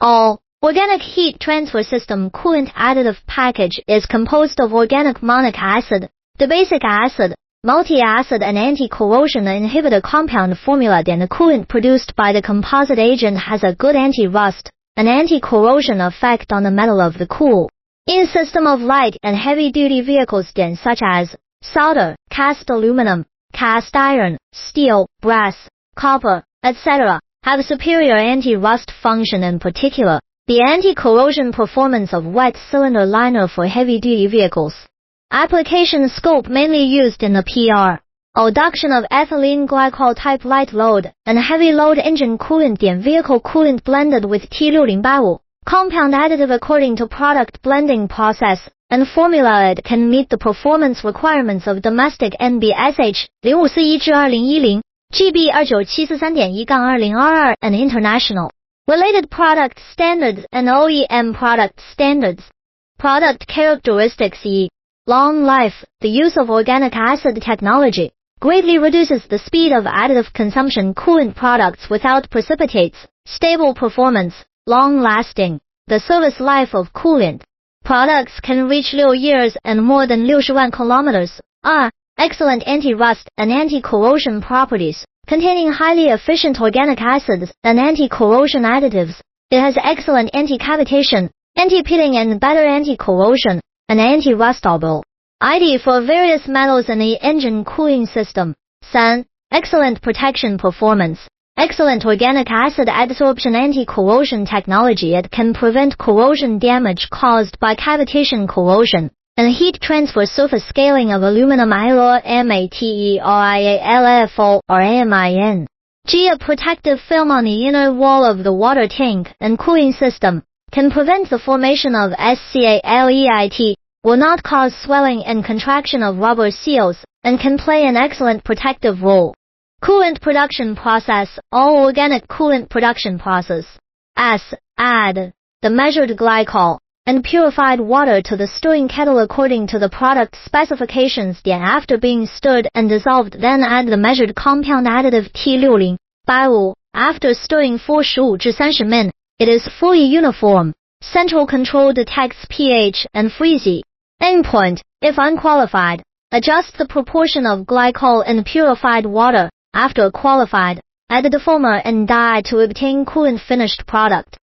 All organic heat transfer system coolant additive package is composed of organic monic acid, dibasic acid, multi-acid and anti-corrosion inhibitor compound formula.The. The coolant produced by the composite agent has a good anti-rust and anti-corrosion effect on the metal of the cool. In system of light and heavy-duty vehicles such as solder, cast aluminum, cast iron, steel, brass, copper, etc., have superior anti-rust function, in particular, the anti-corrosion performance of wet cylinder liner for heavy-duty vehicles. Application scope mainly used in the PR. Adduction of ethylene glycol type light load and heavy load engine coolant. Vehicle coolant blended with T6085 compound additive according to product blending process and formula. It can meet the performance requirements of domestic NBSH 0541-2010 GB 29743-2022 and international. Related product standards and OEM product standards. Product characteristics. Long life. The use of organic acid technology greatly reduces the speed of additive consumption coolant products without precipitates. Stable performance. Long lasting. The service life of coolant products can reach 6 years and more than 60,000 kilometers. Excellent anti-rust and anti-corrosion properties, containing highly efficient organic acids and anti-corrosion additives. It has excellent anti-cavitation, anti-pitting and better anti-corrosion and anti-rustable ID for various metals in the engine cooling system. 3. Excellent protection performance. Excellent organic acid adsorption anti-corrosion technology. It can prevent corrosion damage caused by cavitation corrosion and heat transfer surface scaling of aluminum alloy materialfo or AMIN. A protective film on the inner wall of the water tank and cooling system can prevent the formation of scaleit, will not cause swelling and contraction of rubber seals, and can play an excellent protective role. Coolant production process. All organic coolant production process. Add the measured glycol and purified water to the stirring kettle according to the product specifications. After being stirred and dissolved, then add the measured compound additive T6085. After stirring for 15 to 30 min, it is fully uniform. Central control detects pH and freeze. Endpoint, if unqualified, adjust the proportion of glycol and purified water. After qualified, add the defoamer and dye to obtain coolant finished product.